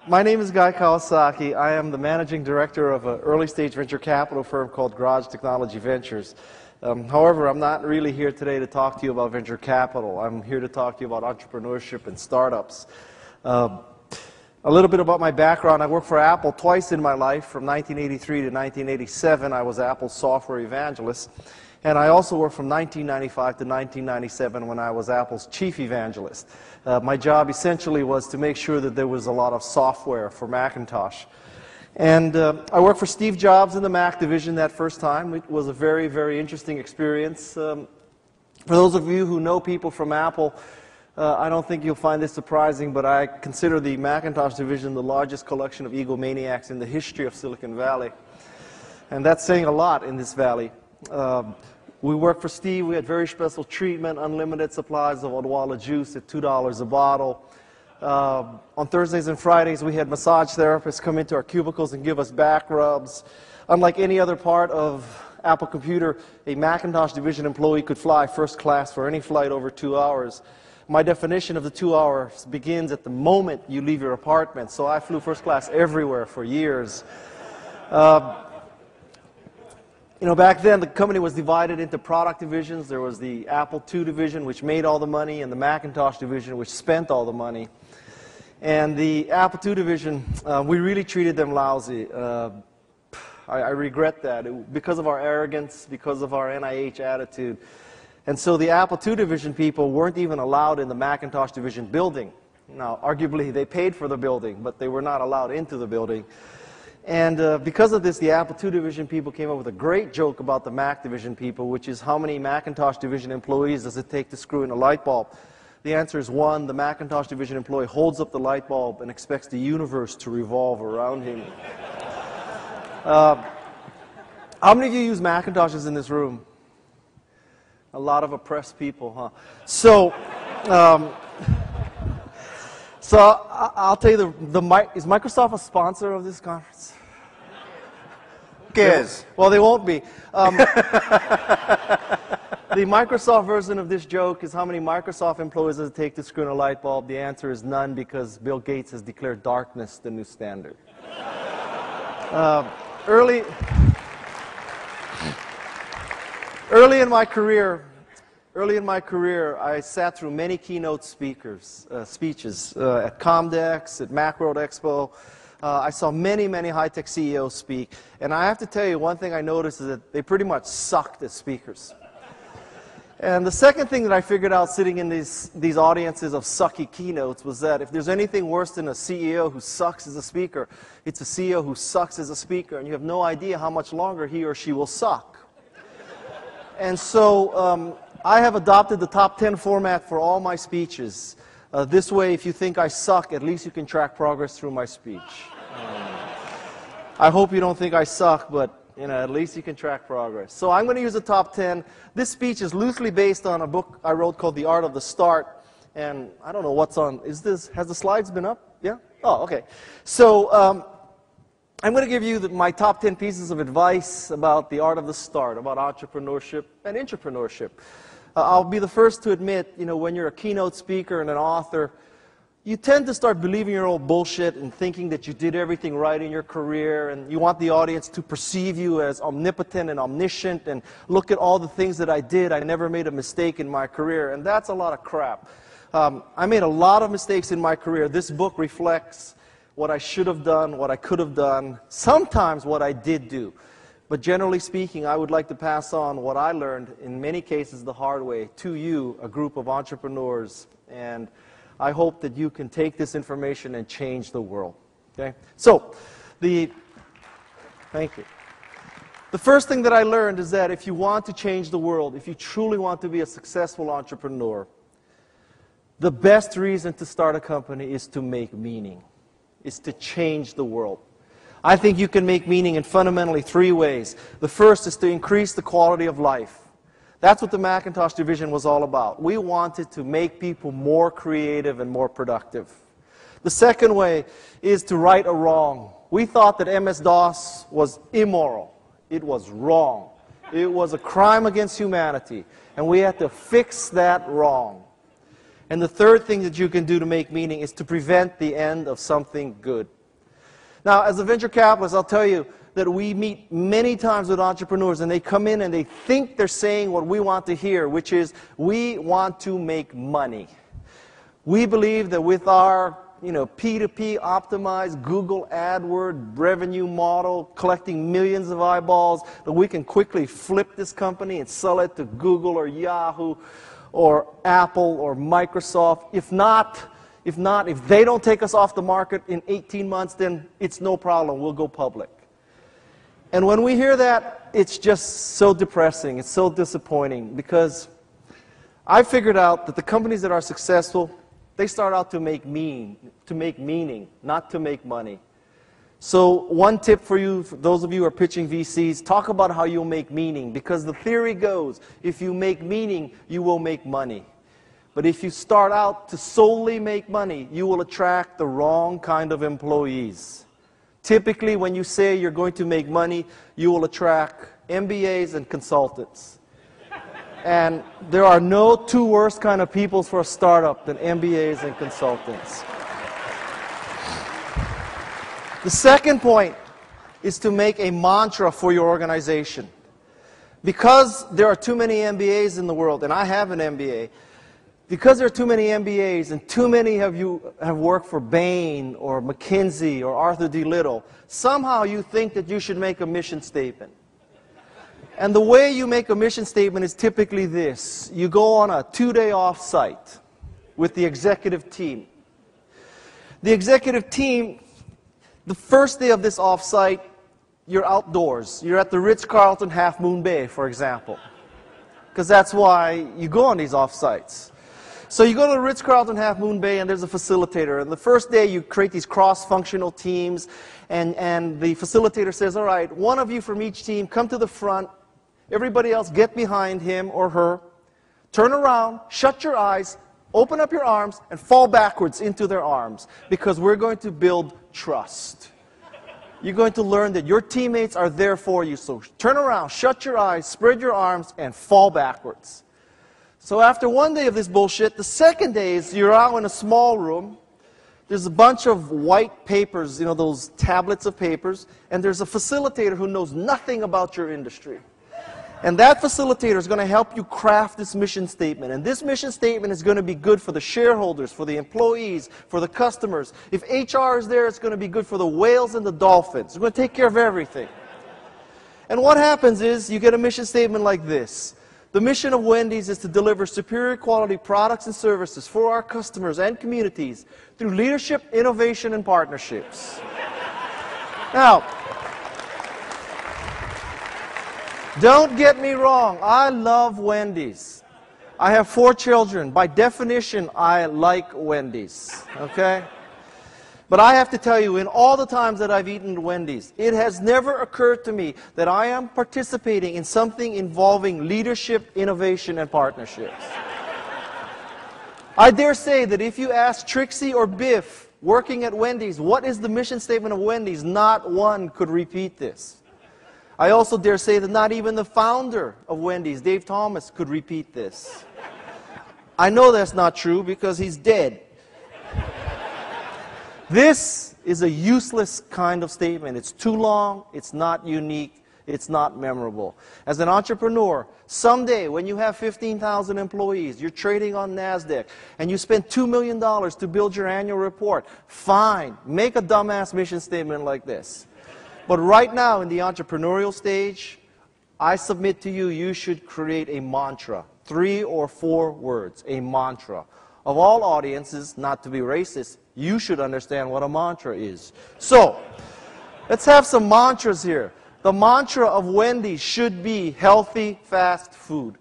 My name is Guy Kawasaki. I am the managing director of an early-stage venture capital firm called Garage Technology Ventures. However, I'm not really here today to talk to you about venture capital. I'm here to talk to you about entrepreneurship and startups. A little bit about my background. I worked for Apple twice in my life. From 1983 to 1987, I was Apple's software evangelist. And I also worked from 1995 to 1997 when I was Apple's chief evangelist. My job essentially was to make sure that there was a lot of software for Macintosh. And I worked for Steve Jobs in the Mac division that first time. It was a very, very interesting experience. For those of you who know people from Apple, I don't think you'll find this surprising, but I consider the Macintosh division the largest collection of egomaniacs in the history of Silicon Valley. And that's saying a lot in this valley. We worked for Steve. We had very special treatment, unlimited supplies of Odwalla juice at $2 a bottle. On Thursdays and Fridays, we had massage therapists come into our cubicles and give us back rubs. Unlike any other part of Apple Computer, a Macintosh division employee could fly first class for any flight over 2 hours. My definition of the 2 hours begins at the moment you leave your apartment, so I flew first class everywhere for years. You know, back then the company was divided into product divisions. There was the Apple II division, which made all the money, and the Macintosh division, which spent all the money. And the Apple II division, we really treated them lousy. I regret that, because of our arrogance, because of our NIH attitude. And so the Apple II division people weren't even allowed in the Macintosh division building. Now, arguably, they paid for the building, but they were not allowed into the building. And because of this, the Apple II division people came up with a great joke about the Mac division people, which is how many Macintosh division employees does it take to screw in a light bulb? The answer is one. The Macintosh division employee holds up the light bulb and expects the universe to revolve around him. How many of you use Macintoshes in this room? A lot of oppressed people, huh? So, I'll tell you, is Microsoft a sponsor of this conference? Yes. Well, they won't be. The Microsoft version of this joke is how many Microsoft employees does it take to screw in a light bulb? The answer is none, because Bill Gates has declared darkness the new standard. Early in my career, I sat through many keynote speeches at Comdex, at Macworld Expo. I saw many, many high-tech CEOs speak. And I have to tell you, one thing I noticed is that they pretty much sucked as speakers. And the second thing that I figured out sitting in these audiences of sucky keynotes was that if there's anything worse than a CEO who sucks as a speaker, it's a CEO who sucks as a speaker, and you have no idea how much longer he or she will suck. And so I have adopted the top 10 format for all my speeches. This way, if you think I suck, at least you can track progress through my speech. I hope you don't think I suck, but at least you can track progress. So I'm going to use the top 10. This speech is loosely based on a book I wrote called The Art of the Start. And I don't know what's on. Has the slides been up? Yeah? Oh, okay. So I'm going to give you my top 10 pieces of advice about the art of the start, about entrepreneurship and intrapreneurship. I'll be the first to admit, when you're a keynote speaker and an author, you tend to start believing your own bullshit and thinking that you did everything right in your career, and you want the audience to perceive you as omnipotent and omniscient, and look at all the things that I did. I never made a mistake in my career, and that's a lot of crap. I made a lot of mistakes in my career. This book reflects what I should have done, what I could have done, sometimes what I did do. But generally speaking, I would like to pass on what I learned, in many cases the hard way, to you, a group of entrepreneurs. And I hope that you can take this information and change the world. Okay? So, thank you. The first thing that I learned is that if you want to change the world, if you truly want to be a successful entrepreneur, the best reason to start a company is to make meaning, is to change the world. I think you can make meaning in fundamentally 3 ways. The first is to increase the quality of life. That's what the Macintosh division was all about. We wanted to make people more creative and more productive. The second way is to right a wrong. We thought that MS-DOS was immoral. It was wrong. It was a crime against humanity. And we had to fix that wrong. And the third thing that you can do to make meaning is to prevent the end of something good. Now, as a venture capitalist, I'll tell you that we meet many times with entrepreneurs, and they come in and they think they're saying what we want to hear, which is, we want to make money. We believe that with our P2P optimized Google AdWords revenue model, collecting millions of eyeballs, that we can quickly flip this company and sell it to Google or Yahoo or Apple or Microsoft. If they don't take us off the market in 18 months, then it's no problem. We'll go public. And when we hear that, it's just so depressing. It's so disappointing, because I figured out that the companies that are successful, they start out to make meaning, not to make money. So one tip for you, for those of you who are pitching VCs, talk about how you'll make meaning, because the theory goes, if you make meaning, you will make money. But if you start out to solely make money, you will attract the wrong kind of employees. Typically, when you say you're going to make money, you will attract MBAs and consultants. And there are no two worse kind of people for a startup than MBAs and consultants. The second point is to make a mantra for your organization. Because there are too many MBAs in the world, and I have an MBA, because there are too many MBAs and too many of you have worked for Bain or McKinsey or Arthur D. Little, somehow you think that you should make a mission statement. And the way you make a mission statement is typically this. You go on a 2-day off-site with the executive team. The executive team, the first day of this off-site, you're outdoors. You're at the Ritz-Carlton Half Moon Bay, for example. Because that's why you go on these off-sites. So you go to the Ritz-Carlton Half Moon Bay, and there's a facilitator. And the first day, you create these cross-functional teams, and the facilitator says, all right, one of you from each team, come to the front. Everybody else, get behind him or her. Turn around, shut your eyes, open up your arms, and fall backwards into their arms, because we're going to build trust. You're going to learn that your teammates are there for you. So turn around, shut your eyes, spread your arms, and fall backwards. So after one day of this bullshit, the second day is you're out in a small room. There's a bunch of white papers, those tablets of papers, and there's a facilitator who knows nothing about your industry. And that facilitator is going to help you craft this mission statement. And this mission statement is going to be good for the shareholders, for the employees, for the customers. If HR is there, it's going to be good for the whales and the dolphins. It's going to take care of everything. And what happens is you get a mission statement like this. The mission of Wendy's is to deliver superior quality products and services for our customers and communities through leadership, innovation, and partnerships. Now, don't get me wrong, I love Wendy's. I have 4 children. By definition, I like Wendy's, okay? But I have to tell you, in all the times that I've eaten at Wendy's, it has never occurred to me that I am participating in something involving leadership, innovation, and partnerships. I dare say that if you ask Trixie or Biff, working at Wendy's, what is the mission statement of Wendy's, not one could repeat this. I also dare say that not even the founder of Wendy's, Dave Thomas, could repeat this. I know that's not true because he's dead. This is a useless kind of statement. It's too long, it's not unique, it's not memorable. As an entrepreneur, someday when you have 15,000 employees, you're trading on NASDAQ, and you spend $2 million to build your annual report, fine, make a dumbass mission statement like this. But right now in the entrepreneurial stage, I submit to you, you should create a mantra, 3 or 4 words, a mantra. Of all audiences, not to be racist, you should understand what a mantra is. So, let's have some mantras here. The mantra of Wendy's should be healthy, fast food.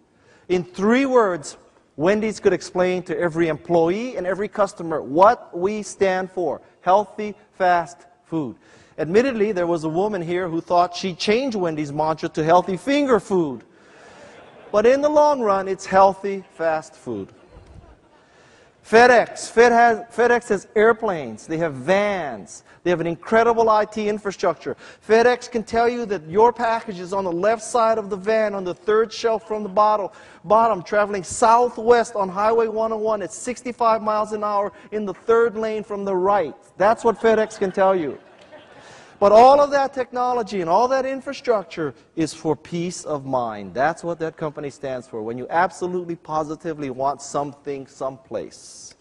In 3 words, Wendy's could explain to every employee and every customer what we stand for. Healthy, fast food. Admittedly, there was a woman here who thought she'd change Wendy's mantra to healthy finger food. But in the long run, it's healthy, fast food. FedEx has airplanes, they have vans, they have an incredible IT infrastructure. FedEx can tell you that your package is on the left side of the van, on the 3rd shelf from the bottom, traveling southwest on Highway 101 at 65 miles an hour in the 3rd lane from the right. That's what FedEx can tell you. But all of that technology and all that infrastructure is for peace of mind. That's what that company stands for, when you absolutely, positively want something someplace.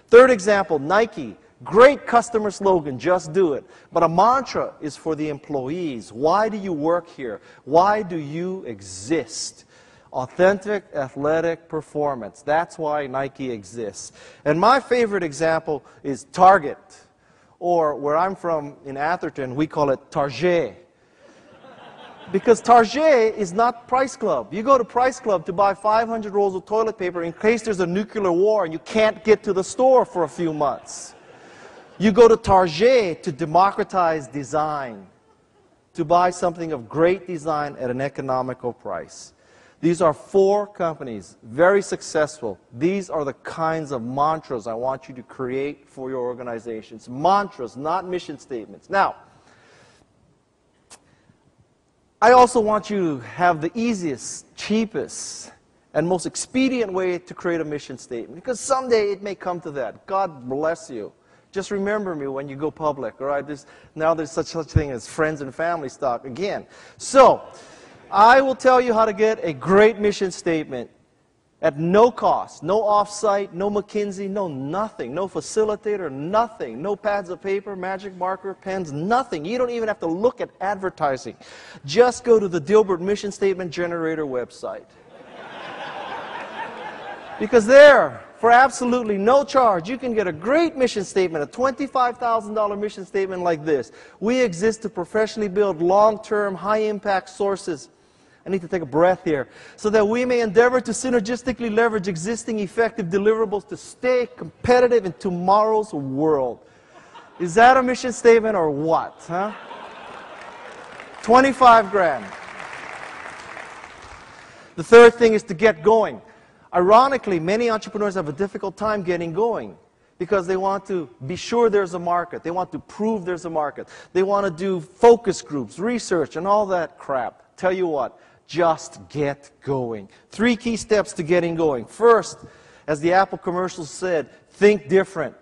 Third example, Nike. Great customer slogan, just do it. But a mantra is for the employees. Why do you work here? Why do you exist? Authentic athletic performance. That's why Nike exists. And my favorite example is Target. Or where I'm from in Atherton, we call it Target. Because Target is not Price Club. You go to Price Club to buy 500 rolls of toilet paper in case there's a nuclear war and you can't get to the store for a few months. You go to Target to democratize design, to buy something of great design at an economical price. These are 4 companies, very successful. These are the kinds of mantras I want you to create for your organizations. Mantras, not mission statements. Now, I also want you to have the easiest, cheapest, and most expedient way to create a mission statement. Because someday it may come to that. God bless you. Just remember me when you go public, all right? Now there's such a thing as friends and family stock again. So, I will tell you how to get a great mission statement at no cost, no off-site, no McKinsey, no nothing, no facilitator, nothing, no pads of paper, magic marker, pens, nothing. You don't even have to look at advertising. Just go to the Dilbert Mission Statement Generator website. Because there, for absolutely no charge, you can get a great mission statement, a $25,000 mission statement like this. We exist to professionally build long-term, high-impact sources. I need to take a breath here. So that we may endeavor to synergistically leverage existing effective deliverables to stay competitive in tomorrow's world. Is that a mission statement or what? Huh? 25 grand. The third thing is to get going. Ironically, many entrepreneurs have a difficult time getting going because they want to be sure there's a market. They want to prove there's a market. They want to do focus groups, research, and all that crap. Tell you what, just get going. 3 key steps to getting going. First, as the Apple commercial said, think different.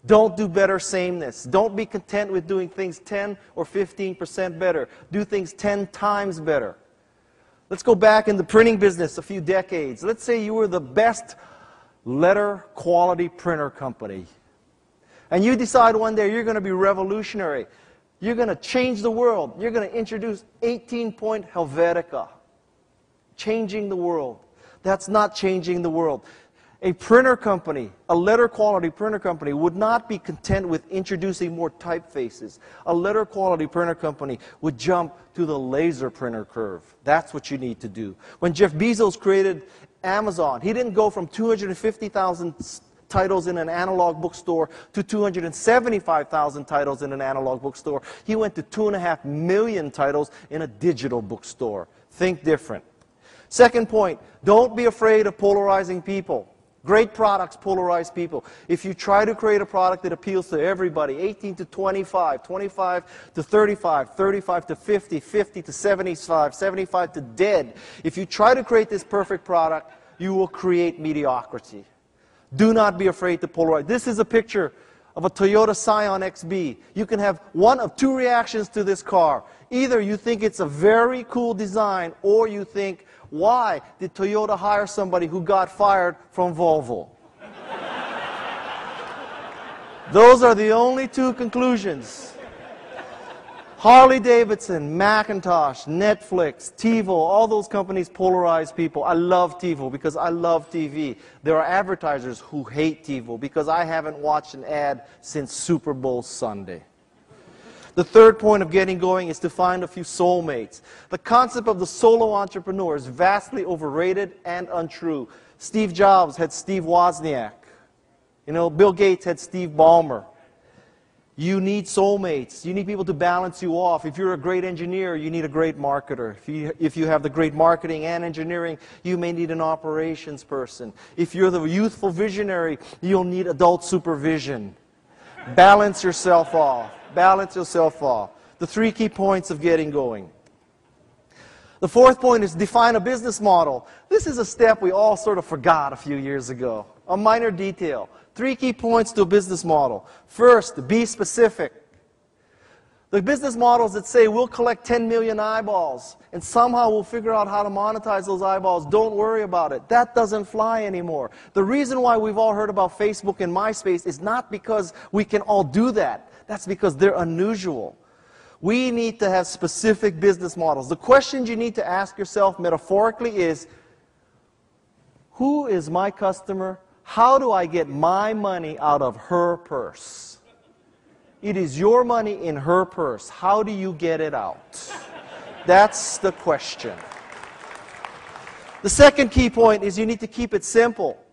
Don't do better sameness. Don't be content with doing things 10 or 15% better. Do things 10 times better. Let's go back in the printing business a few decades. Let's say you were the best letter quality printer company. And you decide one day you're going to be revolutionary. You're going to change the world. You're going to introduce 18-point Helvetica. Changing the world. That's not changing the world. A printer company, a letter quality printer company, would not be content with introducing more typefaces. A letter quality printer company would jump to the laser printer curve. That's what you need to do. When Jeff Bezos created Amazon, he didn't go from 250,000 titles in an analog bookstore to 275,000 titles in an analog bookstore. He went to 2.5 million titles in a digital bookstore. Think different. Second point, don't be afraid of polarizing people. Great products polarize people. If you try to create a product that appeals to everybody, 18 to 25, 25 to 35, 35 to 50, 50 to 75, 75 to dead, if you try to create this perfect product, you will create mediocrity. Do not be afraid to polarize. This is a picture of a Toyota Scion XB. You can have one of 2 reactions to this car. Either you think it's a very cool design, or you think, why did Toyota hire somebody who got fired from Volvo? Those are the only 2 conclusions. Harley Davidson, Macintosh, Netflix, TiVo, all those companies polarize people. I love TiVo because I love TV. There are advertisers who hate TiVo because I haven't watched an ad since Super Bowl Sunday. The third point of getting going is to find a few soulmates. The concept of the solo entrepreneur is vastly overrated and untrue. Steve Jobs had Steve Wozniak. You know, Bill Gates had Steve Ballmer. You need soulmates. You need people to balance you off. If you're a great engineer, you need a great marketer. If you have the great marketing and engineering, you may need an operations person. If you're the youthful visionary, you'll need adult supervision. Balance yourself off. Balance yourself off. The 3 key points of getting going. The fourth point is define a business model. This is a step we all sort of forgot a few years ago. A minor detail. 3 key points to a business model. First, be specific. The business models that say we'll collect 10 million eyeballs and somehow we'll figure out how to monetize those eyeballs, don't worry about it. That doesn't fly anymore. The reason why we've all heard about Facebook and MySpace is not because we can all do that. That's because they're unusual. We need to have specific business models. The questions you need to ask yourself metaphorically is, who is my customer? How do I get my money out of her purse? It is your money in her purse. How do you get it out? That's the question. The second key point is you need to keep it simple.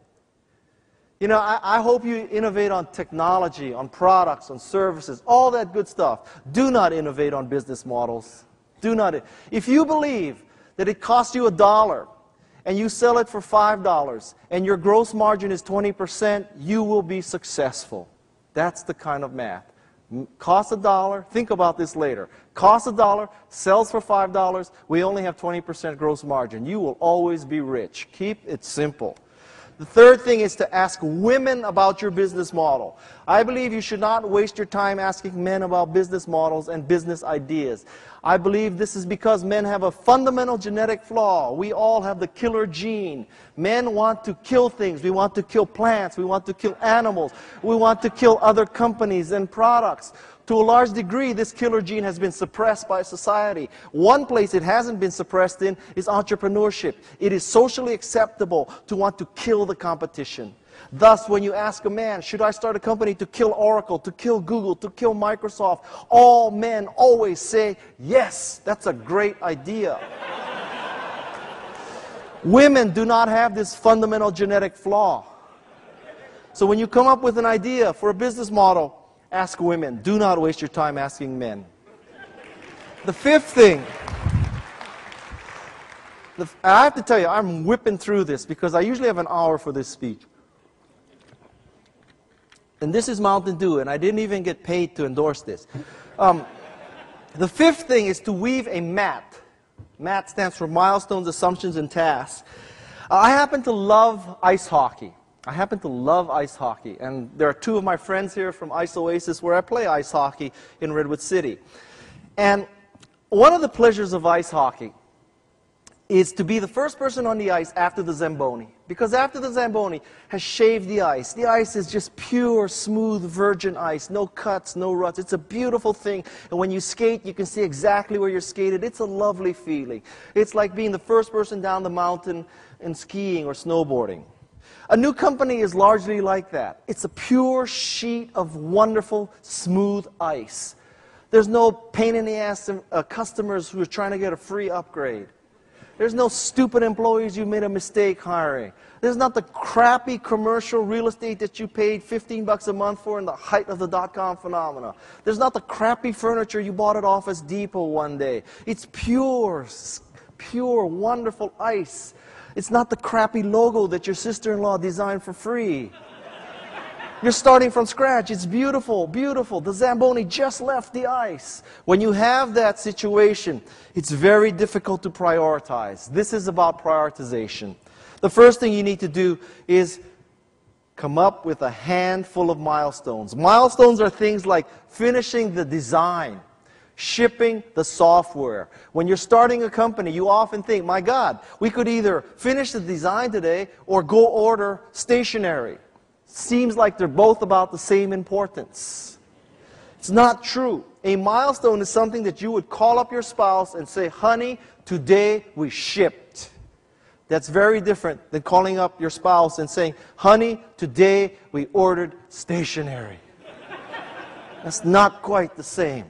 You know, I hope you innovate on technology, on products, on services, all that good stuff. Do not innovate on business models. Do not. If you believe that it costs you $1 and you sell it for $5 and your gross margin is 20%, you will be successful. That's the kind of math. Costs $1, think about this later. Costs $1, sells for $5, we only have 20% gross margin. You will always be rich. Keep it simple. The third thing is to ask women about your business model. I believe you should not waste your time asking men about business models and business ideas. I believe this is because men have a fundamental genetic flaw. We all have the killer gene. Men want to kill things. We want to kill plants. We want to kill animals. We want to kill other companies and products. To a large degree, this killer gene has been suppressed by society. One place it hasn't been suppressed in is entrepreneurship. It is socially acceptable to want to kill the competition. Thus, when you ask a man, should I start a company to kill Oracle, to kill Google, to kill Microsoft, all men always say, yes, that's a great idea. Women do not have this fundamental genetic flaw. So when you come up with an idea for a business model, ask women. Do not waste your time asking men. The fifth thing, I have to tell you, I'm whipping through this because I usually have an hour for this speech. And this is Mountain Dew, and I didn't even get paid to endorse this. The fifth thing is to weave a MAT. MAT stands for Milestones, Assumptions, and Tasks. I happen to love ice hockey. And there are two of my friends here from Ice Oasis where I play ice hockey in Redwood City. And one of the pleasures of ice hockey is to be the first person on the ice after the Zamboni. Because after the Zamboni has shaved the ice is just pure, smooth, virgin ice. No cuts, no ruts. It's a beautiful thing. And when you skate, you can see exactly where you're skated. It's a lovely feeling. It's like being the first person down the mountain and skiing or snowboarding. A new company is largely like that. It's a pure sheet of wonderful, smooth ice. There's no pain in the ass customers who are trying to get a free upgrade. There's no stupid employees you made a mistake hiring. There's not the crappy commercial real estate that you paid $15 a month for in the height of the dot-com phenomena. There's not the crappy furniture you bought at Office Depot one day. It's pure, wonderful ice. It's not the crappy logo that your sister-in-law designed for free. You're starting from scratch. It's beautiful, beautiful. The Zamboni just left the ice. When you have that situation, it's very difficult to prioritize. This is about prioritization. The first thing you need to do is come up with a handful of milestones. Milestones are things like finishing the design, shipping the software. When you're starting a company, you often think, my God, we could either finish the design today or go order stationery. Seems like they're both about the same importance. It's not true. A milestone is something that you would call up your spouse and say, honey, today we shipped. That's very different than calling up your spouse and saying, honey, today we ordered stationery. That's not quite the same.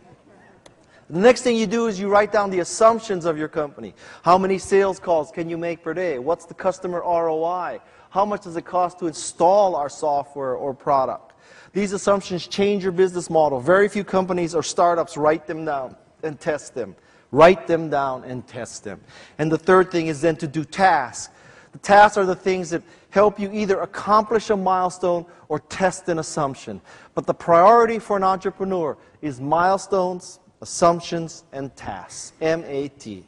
The next thing you do is you write down the assumptions of your company. How many sales calls can you make per day? What's the customer ROI? How much does it cost to install our software or product? These assumptions change your business model. Very few companies or startups write them down and test them. Write them down and test them. And the third thing is then to do tasks. The tasks are the things that help you either accomplish a milestone or test an assumption. But the priority for an entrepreneur is milestones, assumptions, and tasks. M-A-T.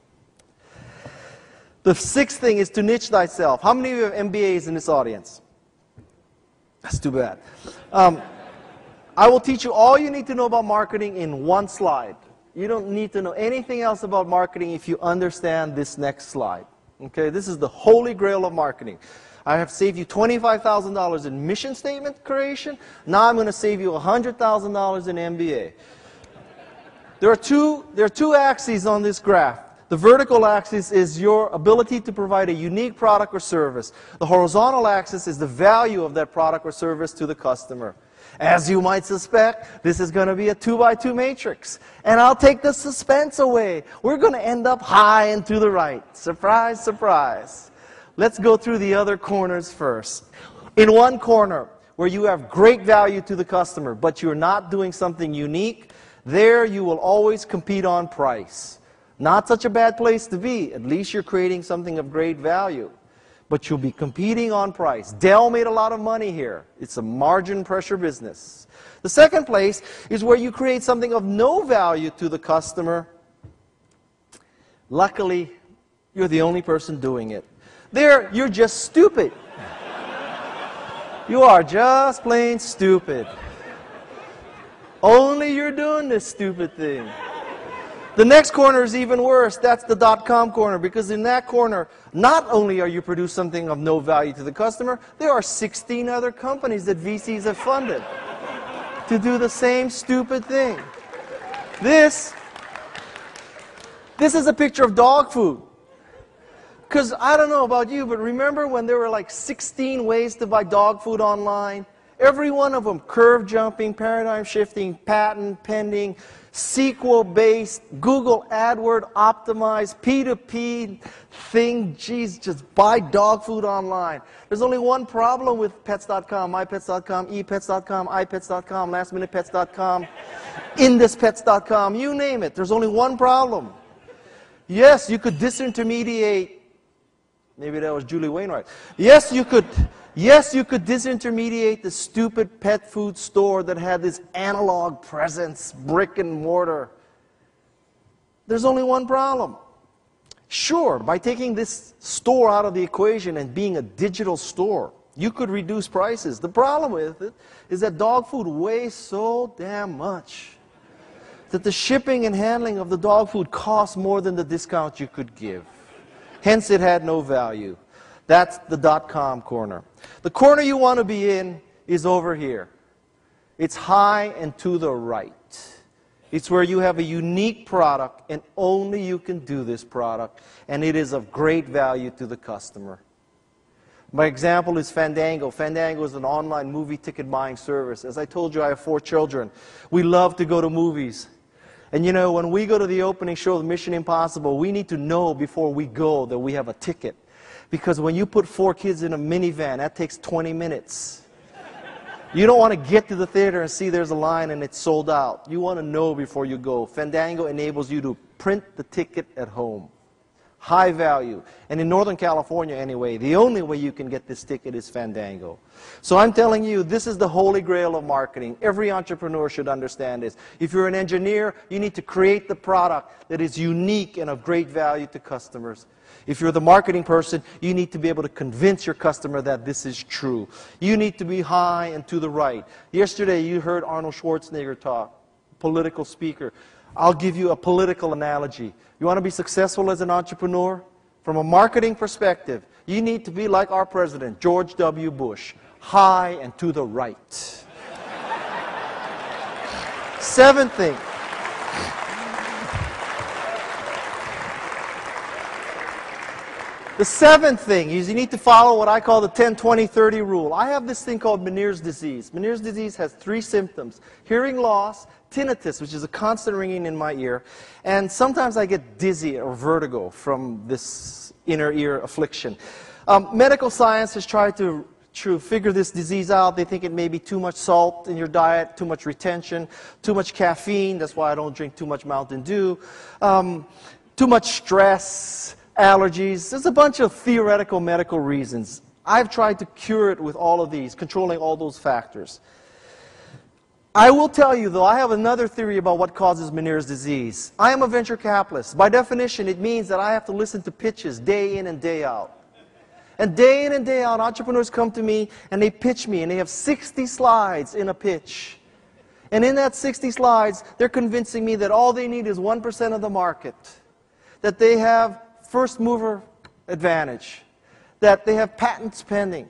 The sixth thing is to niche thyself. How many of you have MBAs in this audience? That's too bad. I will teach you all you need to know about marketing in one slide. You don't need to know anything else about marketing if you understand this next slide. Okay, this is the holy grail of marketing. I have saved you $25,000 in mission statement creation. Now I'm going to save you $100,000 in MBA. There are two axes on this graph. The vertical axis is your ability to provide a unique product or service. The horizontal axis is the value of that product or service to the customer. As you might suspect, this is going to be a 2x2 matrix. And I'll take the suspense away. We're going to end up high and to the right. Surprise, surprise. Let's go through the other corners first. In one corner, where you have great value to the customer, but you're not doing something unique, there you will always compete on price. Not such a bad place to be. At least you're creating something of great value. But you'll be competing on price. Dell made a lot of money here. It's a margin pressure business. The second place is where you create something of no value to the customer. Luckily, you're the only person doing it. There, you're just stupid. You are just plain stupid. Only you're doing this stupid thing. The next corner is even worse. That's the .com corner, because in that corner, not only are you producing something of no value to the customer, there are 16 other companies that VCs have funded to do the same stupid thing. This is a picture of dog food. Because I don't know about you, but remember when there were like 16 ways to buy dog food online? Every one of them, curve jumping, paradigm shifting, patent pending, SQL-based, Google AdWord optimized, P2P thing. Geez, just buy dog food online. There's only one problem with pets.com, mypets.com, epets.com, ipets.com, lastminutepets.com, induspets.com, you name it. There's only one problem. Yes, you could disintermediate. Maybe that was Julie Wainwright. Yes, you could disintermediate the stupid pet food store that had this analog presence, brick and mortar. There's only one problem. Sure, by taking this store out of the equation and being a digital store, you could reduce prices. The problem with it is that dog food weighs so damn much that the shipping and handling of the dog food costs more than the discount you could give. Hence, it had no value. That's the .com corner. The corner you want to be in is over here. It's high and to the right. It's where you have a unique product, and only you can do this product, and it is of great value to the customer. My example is Fandango. Fandango is an online movie ticket buying service. As I told you, I have 4 children. We love to go to movies. And you know, when we go to the opening show of Mission Impossible, we need to know before we go that we have a ticket. Because when you put 4 kids in a minivan, that takes 20 minutes. You don't want to get to the theater and see there's a line and it's sold out. You want to know before you go. Fandango enables you to print the ticket at home. High value. And in Northern California anyway, the only way you can get this ticket is Fandango. So I'm telling you, this is the holy grail of marketing. Every entrepreneur should understand this. If you're an engineer, you need to create the product that is unique and of great value to customers. If you're the marketing person, you need to be able to convince your customer that this is true. You need to be high and to the right. Yesterday, you heard Arnold Schwarzenegger talk, political speaker. I'll give you a political analogy. You want to be successful as an entrepreneur? From a marketing perspective, you need to be like our president, George W. Bush, high and to the right. Seventh thing. The seventh thing is you need to follow what I call the 10-20-30 rule. I have this thing called Meniere's disease. Meniere's disease has 3 symptoms: hearing loss, tinnitus, which is a constant ringing in my ear, and sometimes I get dizzy or vertigo from this inner ear affliction. Medical science has tried to figure this disease out. They think it may be too much salt in your diet, too much retention, too much caffeine. That's why I don't drink too much Mountain Dew. Too much stress, allergies. There's a bunch of theoretical medical reasons. I've tried to cure it with all of these, controlling all those factors. I will tell you, though, I have another theory about what causes Meniere's disease. I am a venture capitalist. By definition, it means that I have to listen to pitches day in and day out. And day in and day out, entrepreneurs come to me and they pitch me, and they have 60 slides in a pitch. And in that 60 slides, they're convincing me that all they need is 1% of the market, that they have first mover advantage, that they have patents pending,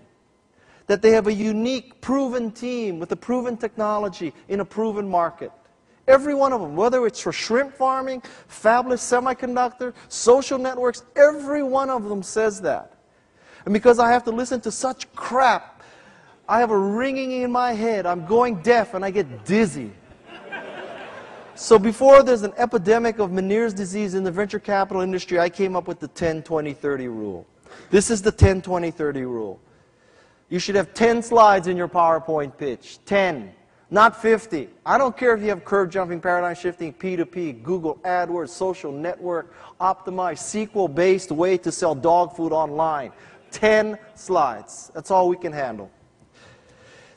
that they have a unique, proven team with a proven technology in a proven market. Every one of them, whether it's for shrimp farming, fabless semiconductor, social networks, every one of them says that. And because I have to listen to such crap, I have a ringing in my head. I'm going deaf and I get dizzy. So before there's an epidemic of Meniere's disease in the venture capital industry, I came up with the 10-20-30 rule. This is the 10-20-30 rule. You should have 10 slides in your PowerPoint pitch. 10. Not 50. I don't care if you have curve jumping, paradigm shifting, P2P, Google AdWords, social network, optimized, SQL-based way to sell dog food online. 10 slides. That's all we can handle.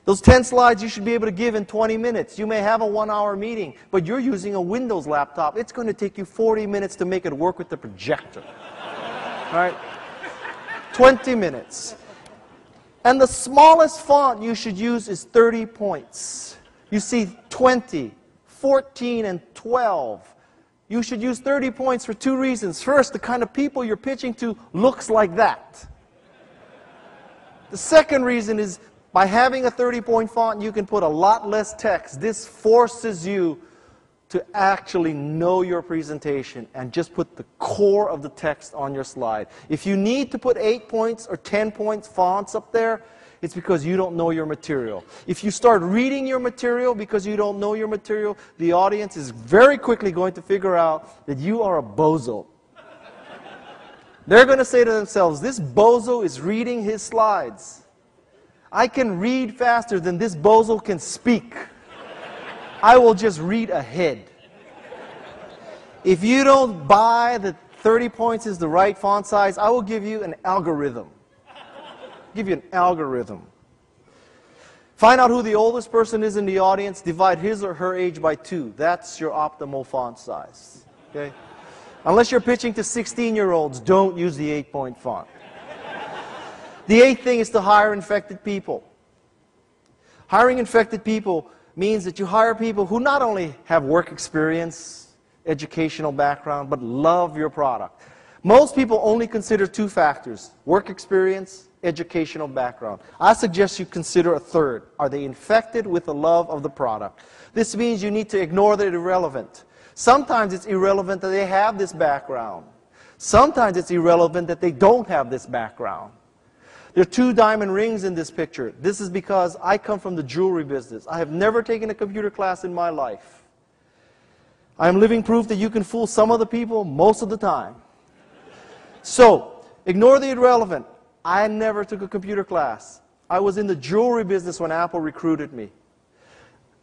Those 10 slides you should be able to give in 20 minutes. You may have a 1-hour meeting, but you're using a Windows laptop. It's going to take you 40 minutes to make it work with the projector. All right? 20 minutes. And the smallest font you should use is 30 points. You see 20, 14, and 12. You should use 30 points for 2 reasons. First, the kind of people you're pitching to looks like that. The second reason is by having a 30-point font, you can put a lot less text. This forces you to actually know your presentation and just put the core of the text on your slide. If you need to put 8 points or 10 points fonts up there, it's because you don't know your material. If you start reading your material because you don't know your material, the audience is very quickly going to figure out that you are a bozo. They're going to say to themselves, this bozo is reading his slides. I can read faster than this bozo can speak. I will just read ahead. If you don't buy that 30 points is the right font size, I will give you an algorithm. Give you an algorithm. Find out who the oldest person is in the audience, divide his or her age by 2. That's your optimal font size. Okay? Unless you're pitching to 16-year-olds, don't use the 8-point font. The 8th thing is to hire infected people. Hiring infected people means that you hire people who not only have work experience, educational background, but love your product. Most people only consider 2 factors: work experience, educational background. I suggest you consider a third. Are they infected with the love of the product? This means you need to ignore the irrelevant. Sometimes it's irrelevant that they have this background. Sometimes it's irrelevant that they don't have this background. There are 2 diamond rings in this picture. This is because I come from the jewelry business. I have never taken a computer class in my life. I am living proof that you can fool some of the people most of the time. So, ignore the irrelevant. I never took a computer class. I was in the jewelry business when Apple recruited me.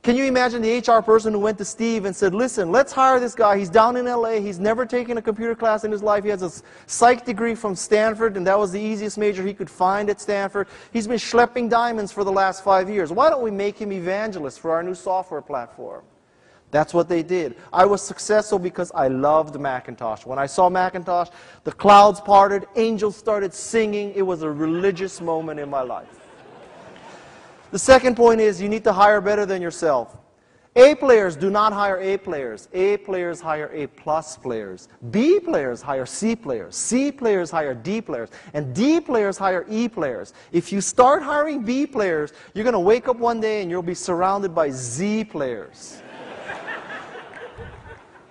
Can you imagine the HR person who went to Steve and said, listen, let's hire this guy. He's down in LA. He's never taken a computer class in his life. He has a psych degree from Stanford, and that was the easiest major he could find at Stanford. He's been schlepping diamonds for the last 5 years. Why don't we make him evangelist for our new software platform? That's what they did. I was successful because I loved Macintosh. When I saw Macintosh, the clouds parted, angels started singing. It was a religious moment in my life. The second point is you need to hire better than yourself. A players do not hire A players. A players hire A plus players. B players hire C players. C players hire D players. And D players hire E players. If you start hiring B players, you're going to wake up one day and you'll be surrounded by Z players.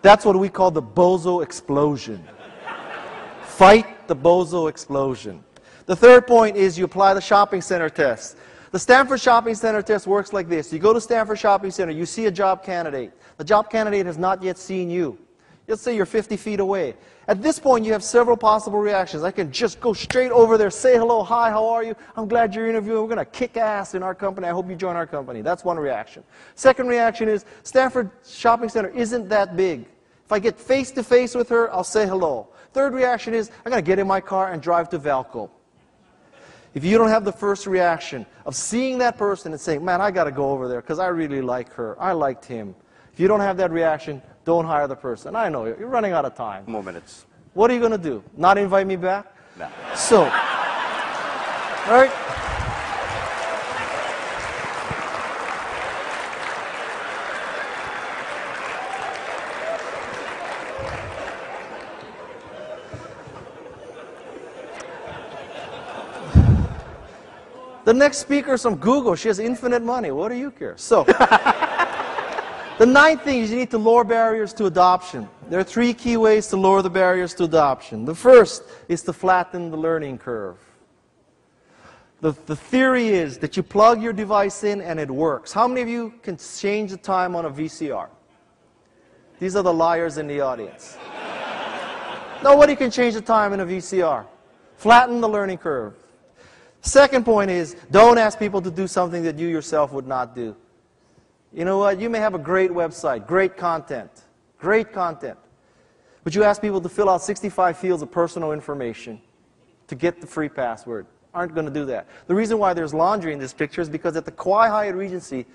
That's what we call the bozo explosion. Fight the bozo explosion. The third point is you apply the shopping center test. The Stanford Shopping Center test works like this. You go to Stanford Shopping Center, you see a job candidate. The job candidate has not yet seen you. Let's say you're 50 feet away. At this point, you have several possible reactions. I can just go straight over there, say hello, hi, how are you? I'm glad you're interviewing. We're going to kick ass in our company. I hope you join our company. That's one reaction. Second reaction is Stanford Shopping Center isn't that big. If I get face-to-face with her, I'll say hello. Third reaction is I'm going to get in my car and drive to Valco. If you don't have the first reaction of seeing that person and saying, man, I got to go over there because I really like her. I liked him. If you don't have that reaction, don't hire the person. I know you're running out of time. More minutes. What are you going to do? Not invite me back? No. So, all right. The next speaker is from Google. She has infinite money. What do you care? So, the ninth thing is you need to lower barriers to adoption. There are 3 key ways to lower the barriers to adoption. The first is to flatten the learning curve. The theory is that you plug your device in and it works. How many of you can change the time on a VCR? These are the liars in the audience. Nobody can change the time in a VCR. Flatten the learning curve. Second point is, don't ask people to do something that you yourself would not do. You know what? You may have a great website, great content, but you ask people to fill out 65 fields of personal information to get the free password. Aren't going to do that. The reason why there's laundry in this picture is because at the Kauai Hyatt Regency,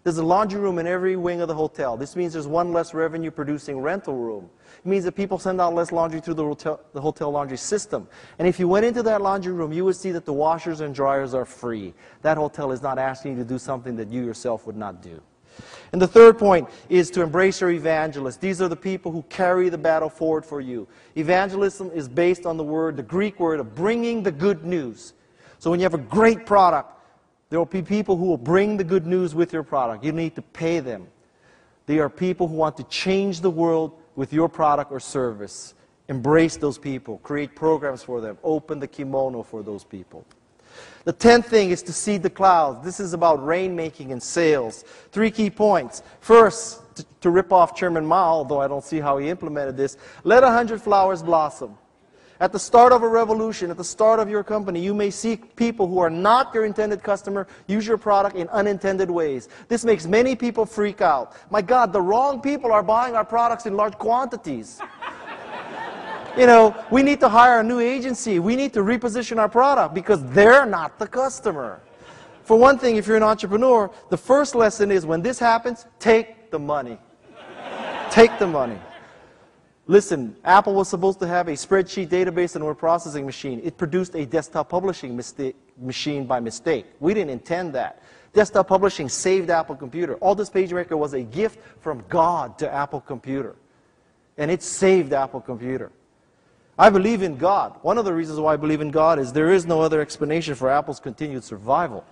there's a laundry room in every wing of the hotel. This means there's one less revenue-producing rental room. It means that people send out less laundry through the hotel laundry system. And if you went into that laundry room, you would see that the washers and dryers are free. That hotel is not asking you to do something that you yourself would not do. And the third point is to embrace your evangelists. These are the people who carry the battle forward for you. Evangelism is based on the Greek word of bringing the good news. So when you have a great product, there will be people who will bring the good news with your product. You need to pay them. They are people who want to change the world with your product or service. Embrace those people. Create programs for them. Open the kimono for those people. The 10th thing is to seed the clouds. This is about rainmaking and sales. 3 key points. First, to rip off Chairman Mao, although I don't see how he implemented this, let 100 flowers blossom. At the start of a revolution, at the start of your company, you may see people who are not your intended customer use your product in unintended ways. This makes many people freak out. My God, the wrong people are buying our products in large quantities. You know, we need to hire a new agency. We need to reposition our product because they're not the customer. For one thing, if you're an entrepreneur, the first lesson is when this happens, take the money. Take the money. Listen, Apple was supposed to have a spreadsheet database and word processing machine. It produced a desktop publishing machine by mistake. We didn't intend that. Desktop publishing saved Apple Computer. Aldous PageMaker was a gift from God to Apple Computer. And it saved Apple Computer. I believe in God. One of the reasons why I believe in God is there is no other explanation for Apple's continued survival.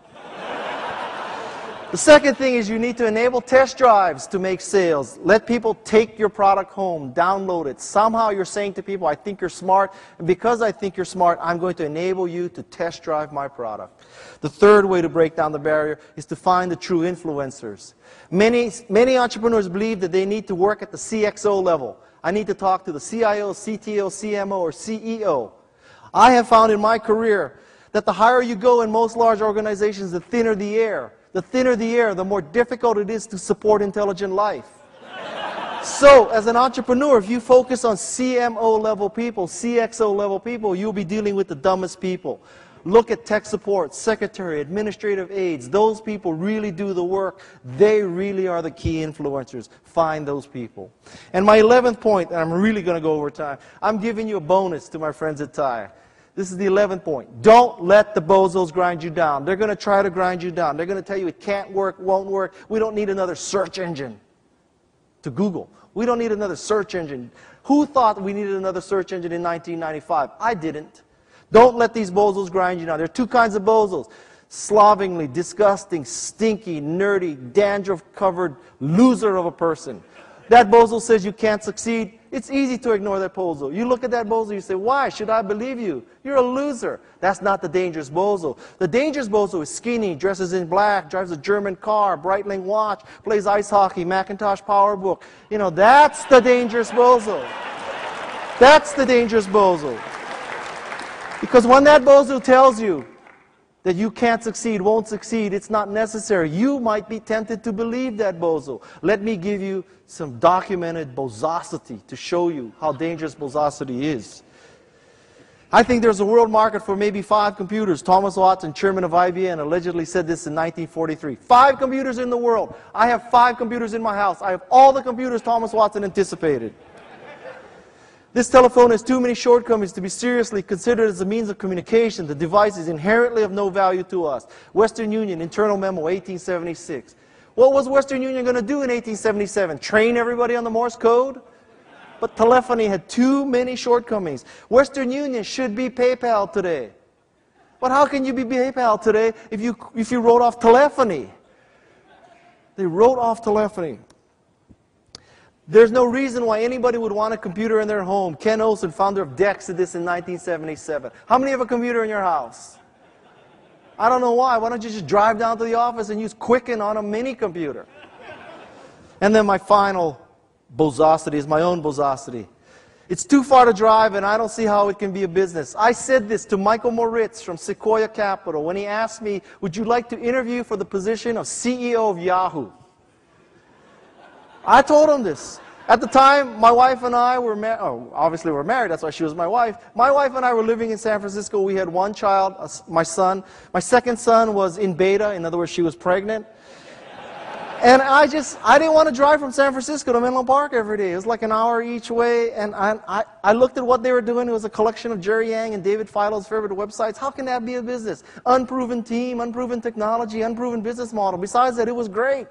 The second thing is you need to enable test drives to make sales. Let people take your product home, download it. Somehow you're saying to people, I think you're smart, and because I think you're smart, I'm going to enable you to test drive my product. The third way to break down the barrier is to find the true influencers. Many entrepreneurs believe that they need to work at the CXO level. I need to talk to the CIO, CTO, CMO, or CEO. I have found in my career that the higher you go in most large organizations, the thinner the air. The thinner the air, the more difficult it is to support intelligent life. So, as an entrepreneur, if you focus on CMO level people, CXO level people, you'll be dealing with the dumbest people. Look at tech support, secretary, administrative aides. Those people really do the work. They really are the key influencers. Find those people. And my 11th point, and I'm really going to go over time, I'm giving you a bonus to my friends at TIE. This is the 11th point. Don't let the bozos grind you down. They're going to try to grind you down. They're going to tell you it can't work, won't work. We don't need another search engine to Google. We don't need another search engine. Who thought we needed another search engine in 1995? I didn't. Don't let these bozos grind you down. There are 2 kinds of bozos. Slovenly, disgusting, stinky, nerdy, dandruff-covered loser of a person. That bozo says you can't succeed. It's easy to ignore that bozo. You look at that bozo, you say, why should I believe you? You're a loser. That's not the dangerous bozo. The dangerous bozo is skinny, dresses in black, drives a German car, Breitling watch, plays ice hockey, Macintosh PowerBook. You know, that's the dangerous bozo. That's the dangerous bozo. Because when that bozo tells you that you can't succeed, won't succeed, it's not necessary. You might be tempted to believe that bozo. Let me give you some documented bozosity to show you how dangerous bozosity is. I think there's a world market for maybe 5 computers. Thomas Watson, chairman of IBM, allegedly said this in 1943. 5 computers in the world. I have 5 computers in my house. I have all the computers Thomas Watson anticipated. This telephone has too many shortcomings to be seriously considered as a means of communication. The device is inherently of no value to us. Western Union, internal memo, 1876. What was Western Union going to do in 1877? Train everybody on the Morse code? But telephony had too many shortcomings. Western Union should be PayPal today. But how can you be PayPal today if you wrote off telephony? They wrote off telephony. There's no reason why anybody would want a computer in their home. Ken Olsen, founder of DEX, did this in 1977. How many have a computer in your house? I don't know why. Why don't you just drive down to the office and use Quicken on a mini computer? And then my final bozosity is my own bozosity. It's too far to drive, and I don't see how it can be a business. I said this to Michael Moritz from Sequoia Capital when he asked me, would you like to interview for the position of CEO of Yahoo? I told him this. At the time, my wife and I were married. Oh, obviously we're married, that's why she was my wife. My wife and I were living in San Francisco. We had one child, my son. My second son was in beta, in other words, she was pregnant. And I didn't want to drive from San Francisco to Menlo Park every day. It was like an hour each way, and I looked at what they were doing. It was a collection of Jerry Yang and David Filo's favorite websites. How can that be a business? Unproven team, unproven technology, unproven business model. Besides that, it was great.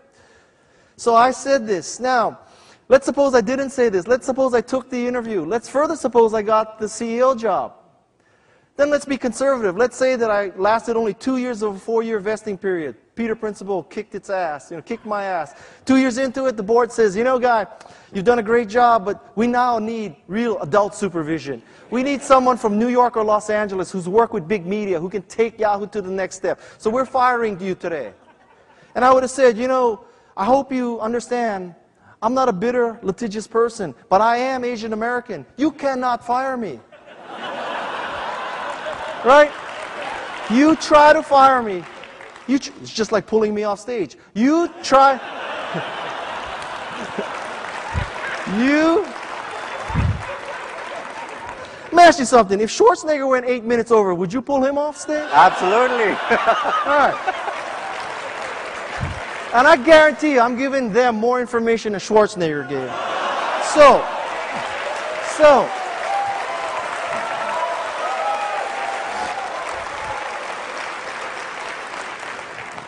So I said this. Now, let's suppose I didn't say this. Let's suppose I took the interview. Let's further suppose I got the CEO job. Then let's be conservative. Let's say that I lasted only 2 years of a 4-year vesting period. Peter Principle kicked its ass, kicked my ass. 2 years into it, the board says, Guy, you've done a great job, but we now need real adult supervision. We need someone from New York or Los Angeles who's worked with big media, who can take Yahoo to the next step. So we're firing you today. And I would have said, I hope you understand, I'm not a bitter, litigious person, but I am Asian American. You cannot fire me. Right? You try to fire me. It's just like pulling me off stage. You try. Let me ask you something. If Schwarzenegger went 8 minutes over, would you pull him off stage? Absolutely. All right. And I guarantee you, I'm giving them more information than Schwarzenegger gave. So.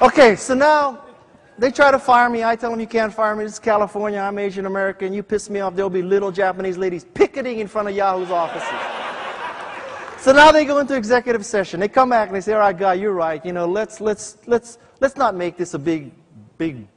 Okay, so now they try to fire me. I tell them you can't fire me. This is California. I'm Asian American. You piss me off. There'll be little Japanese ladies picketing in front of Yahoo's offices. So now they go into executive session. They come back and they say, all right, Guy, you're right. Let's not make this a big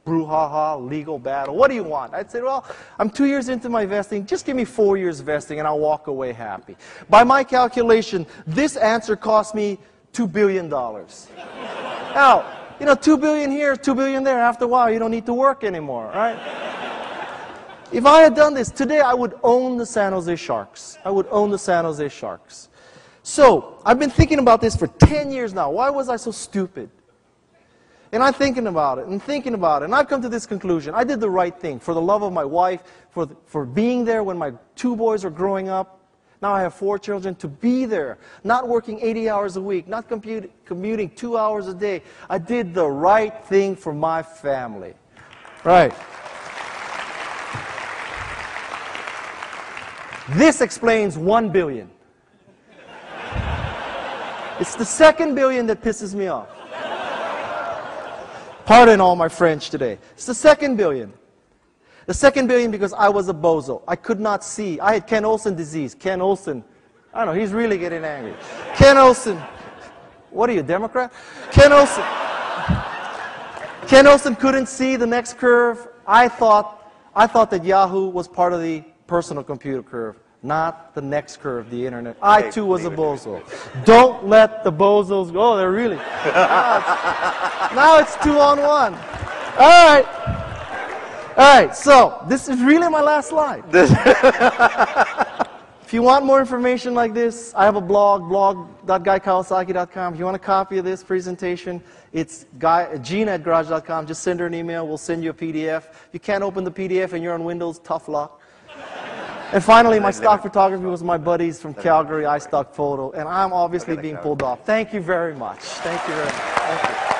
brouhaha legal battle. What do you want? I'd say, well, I'm 2 years into my vesting. Just give me 4 years vesting and I'll walk away happy. By my calculation, this answer cost me $2 billion. Now, $2 billion here, $2 billion there. After a while, you don't need to work anymore, right? If I had done this, today I would own the San Jose Sharks. I would own the San Jose Sharks. So, I've been thinking about this for 10 years now. Why was I so stupid? And I'm thinking about it, and I've come to this conclusion. I did the right thing for the love of my wife, for being there when my 2 boys were growing up. Now I have 4 children, to be there, not working 80 hours a week, not commuting 2 hours a day. I did the right thing for my family. Right. This explains $1 billion. It's the second billion that pisses me off. Pardon all my French today. It's the second billion. The second billion because I was a bozo. I could not see. I had Ken Olsen disease. Ken Olsen, I don't know, he's really getting angry. Ken Olsen, what are you, Democrat? Ken Olsen couldn't see the next curve. I thought that Yahoo was part of the personal computer curve, not the next curve, the internet. I too was a bozo. Don't let the bozos go. Oh, they're really. Now it's 2 on 1. All right. All right, so this is really my last slide. If you want more information like this, I have a blog, blog.gaikawasaki.com. If you want a copy of this presentation, it's Gina@garage.com. Just send her an email. We'll send you a PDF. If you can't open the PDF and you're on Windows, tough luck. And finally, my stock photography was my buddies from Calgary, iStock Photo, and I'm obviously being pulled off. Thank you very much. Thank you very much. Thank you.